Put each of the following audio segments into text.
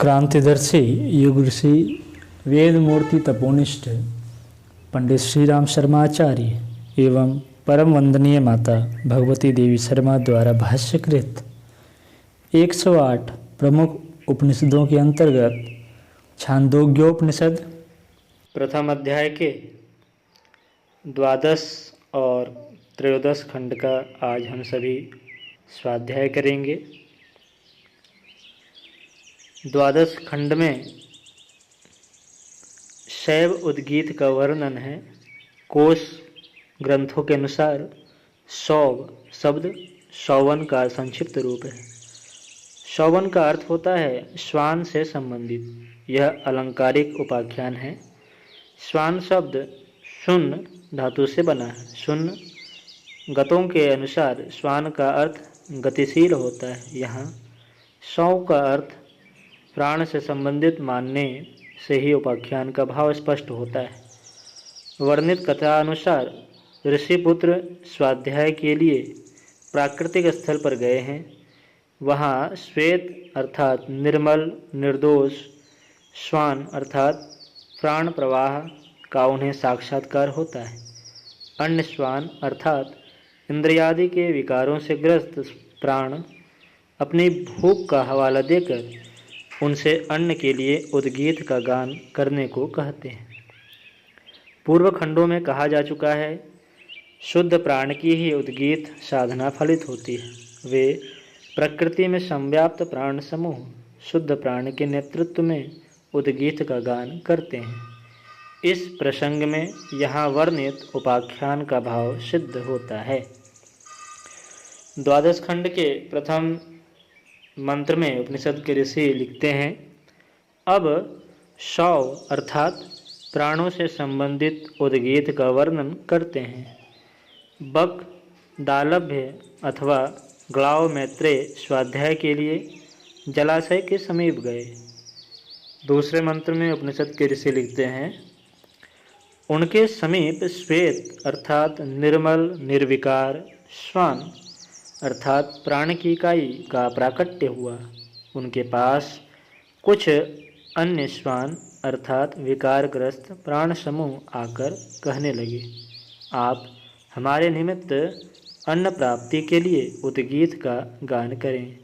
क्रांतिदर्शी युग ऋषि वेद मूर्ति तपोनिष्ठ पंडित श्री राम शर्माचार्य एवं परम वंदनीय माता भगवती देवी शर्मा द्वारा भाष्यकृत 108 प्रमुख उपनिषदों के अंतर्गत छांदोग्योपनिषद प्रथम अध्याय के द्वादश और त्रयोदश खंड का आज हम सभी स्वाध्याय करेंगे। द्वादश खंड में शैव उद्गीत का वर्णन है। कोश ग्रंथों के अनुसार शौव शब्द शौवन का संक्षिप्त रूप है। शौवन का अर्थ होता है श्वान से संबंधित। यह अलंकारिक उपाख्यान है। श्वान शब्द शून्य धातु से बना है। शून्य गतों के अनुसार श्वान का अर्थ गतिशील होता है। यहाँ शौ का अर्थ प्राण से संबंधित मानने से ही उपाख्यान का भाव स्पष्ट होता है। वर्णित कथा अनुसार ऋषिपुत्र स्वाध्याय के लिए प्राकृतिक स्थल पर गए हैं। वहाँ श्वेत अर्थात निर्मल निर्दोष श्वान अर्थात प्राण प्रवाह का उन्हें साक्षात्कार होता है। अन्य श्वान अर्थात इंद्रियादि के विकारों से ग्रस्त प्राण अपनी भूख का हवाला देकर उनसे अन्न के लिए उद्गीत का गान करने को कहते हैं। पूर्व खंडों में कहा जा चुका है, शुद्ध प्राण की ही उद्गीत साधना फलित होती है। वे प्रकृति में संव्याप्त प्राण समूह शुद्ध प्राण के नेतृत्व में उद्गीत का गान करते हैं। इस प्रसंग में यहाँ वर्णित उपाख्यान का भाव सिद्ध होता है। द्वादश खंड के प्रथम मंत्र में उपनिषद के ऋषि लिखते हैं, अब शौव अर्थात प्राणों से संबंधित उद्गीत का वर्णन करते हैं। बक दालभ्य अथवा ग्लाव मैत्रेय स्वाध्याय के लिए जलाशय के समीप गए। दूसरे मंत्र में उपनिषद के ऋषि लिखते हैं, उनके समीप श्वेत अर्थात निर्मल निर्विकार श्वान अर्थात प्राण की इकाई का प्राकट्य हुआ। उनके पास कुछ अन्य श्वान अर्थात विकारग्रस्त प्राण समूह आकर कहने लगे, आप हमारे निमित्त अन्न प्राप्ति के लिए उद्गीत का गान करें,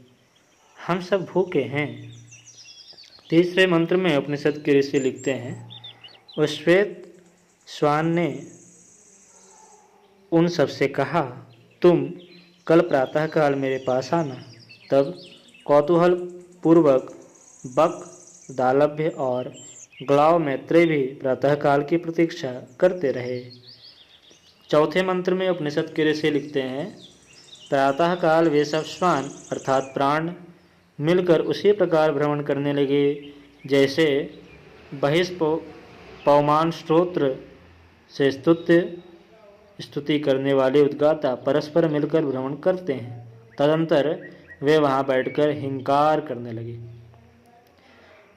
हम सब भूखे हैं। तीसरे मंत्र में उपनिषद के ऋषि लिखते हैं, उस श्वेत श्वान ने उन सबसे कहा, तुम कल प्रातःकाल मेरे पास आना। तब कौतूहल पूर्वक बक दालभ्य और ग्लाव मैत्रेय भी प्रातःकाल की प्रतीक्षा करते रहे। चौथे मंत्र में उपनिषद के ऋषि लिखते हैं, प्रातःकाल वे सब श्वान अर्थात प्राण मिलकर उसी प्रकार भ्रमण करने लगे जैसे बहिष्पौमान स्तोत्र से स्तुति करने वाले उद्गाता परस्पर मिलकर भ्रमण करते हैं। तदंतर वे वहां बैठकर हिंकार करने लगे।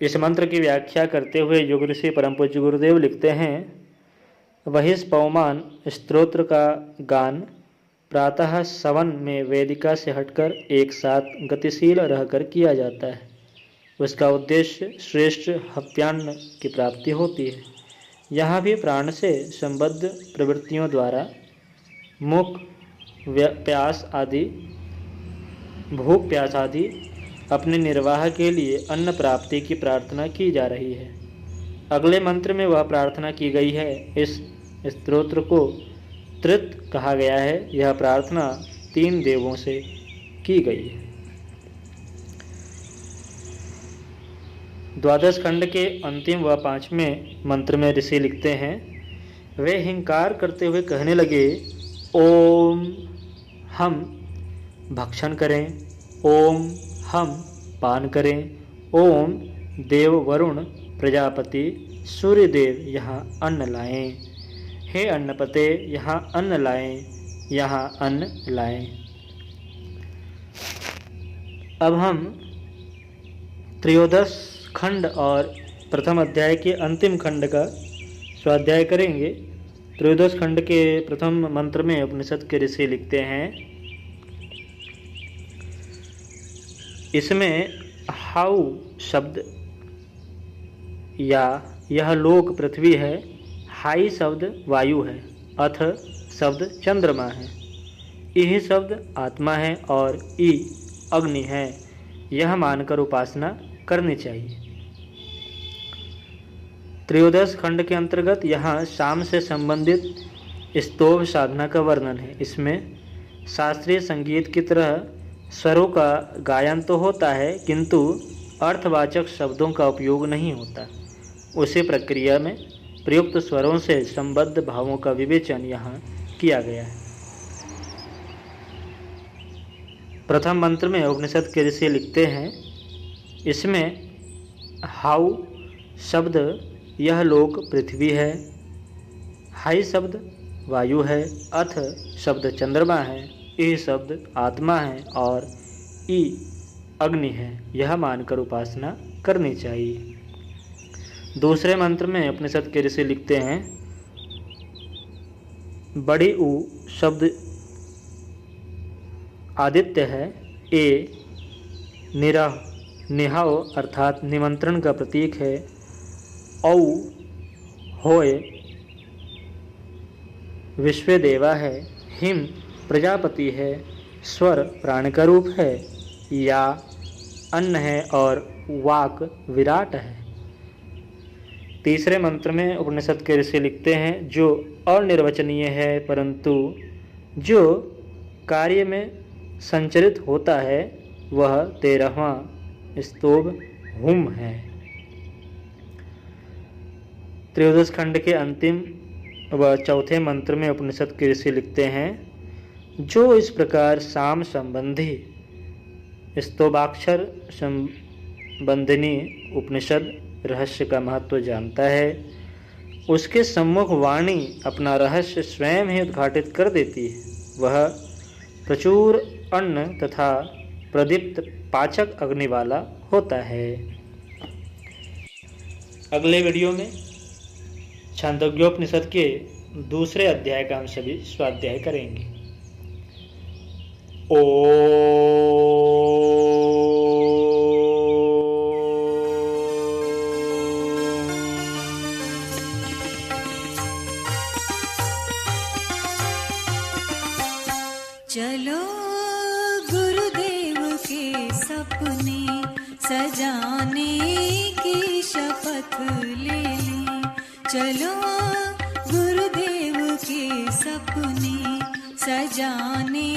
इस मंत्र की व्याख्या करते हुए युग ऋषि परम पूज्य गुरुदेव लिखते हैं, बहिष्पौमान स्तोत्र का गान प्रातः सवन में वेदिका से हटकर एक साथ गतिशील रहकर किया जाता है। उसका उद्देश्य श्रेष्ठ हव्यान्न की प्राप्ति होती है। यहाँ भी प्राण से संबद्ध प्रवृत्तियों द्वारा मुख प्यास आदि भूख प्यास आदि अपने निर्वाह के लिए अन्न प्राप्ति की प्रार्थना की जा रही है। अगले मंत्र में वह प्रार्थना की गई है। इस स्तोत्र को त्रित कहा गया है। यह प्रार्थना 3 देवों से की गई है। द्वादश खंड के अंतिम व 5वें मंत्र में ऋषि लिखते हैं, वे हिंकार करते हुए कहने लगे, ओम हम भक्षण करें, ओम हम पान करें, ओम देव वरुण प्रजापति सूर्यदेव यहाँ अन्न लाएं, हे अन्नपते यहाँ अन्न लाएं, यहाँ अन्न लाएं। अब हम त्रयोदश खंड और प्रथम अध्याय के अंतिम खंड का स्वाध्याय करेंगे। त्रयोदश खंड के प्रथम मंत्र में उपनिषद के ऋषि लिखते हैं, इसमें हाउ शब्द या यह लोक पृथ्वी है, हाई शब्द वायु है, अथ शब्द चंद्रमा है, इह शब्द आत्मा है और ई अग्नि है, यह मानकर उपासना करनी चाहिए। त्रयोदश खंड के अंतर्गत यहाँ शाम से संबंधित स्तोभ साधना का वर्णन है। इसमें शास्त्रीय संगीत की तरह स्वरों का गायन तो होता है, किंतु अर्थवाचक शब्दों का उपयोग नहीं होता। उसी प्रक्रिया में प्रयुक्त स्वरों से संबद्ध भावों का विवेचन यहाँ किया गया है। प्रथम मंत्र में उपनिषद के ऋषि लिखते हैं, इसमें हाउ शब्द यह लोक पृथ्वी है, हाई शब्द वायु है, अथ शब्द चंद्रमा है, ई शब्द आत्मा है और ई अग्नि है, यह मानकर उपासना करनी चाहिए। दूसरे मंत्र में उपनिषद के ऋषि लिखते हैं, बड़ी ऊ शब्द आदित्य है, ए निरह निहाओ अर्थात निमंत्रण का प्रतीक है, औ होय विश्वदेवा है, हिम प्रजापति है, स्वर प्राण का रूप है, या अन्न है और वाक विराट है। तीसरे मंत्र में उपनिषद के ऋषि लिखते हैं, जो अनिर्वचनीय है परंतु जो कार्य में संचरित होता है वह 13वां स्तोभ हुम है। त्रयोदश खंड के अंतिम व चौथे मंत्र में उपनिषद के ऋषि लिखते हैं, जो इस प्रकार साम संबंधी स्तोभाक्षर संबंधिनी उपनिषद रहस्य का महत्व जानता है, उसके सम्मुख वाणी अपना रहस्य स्वयं ही उद्घाटित कर देती है। वह प्रचुर अन्न तथा प्रदीप्त पाचक अग्नि वाला होता है। अगले वीडियो में छांदोग्योपनिषद के दूसरे अध्याय का हम सभी स्वाध्याय करेंगे। चलो गुरुदेव के सपने सजाने की शपथ ले लें, चलो गुरुदेव के सपने सजाने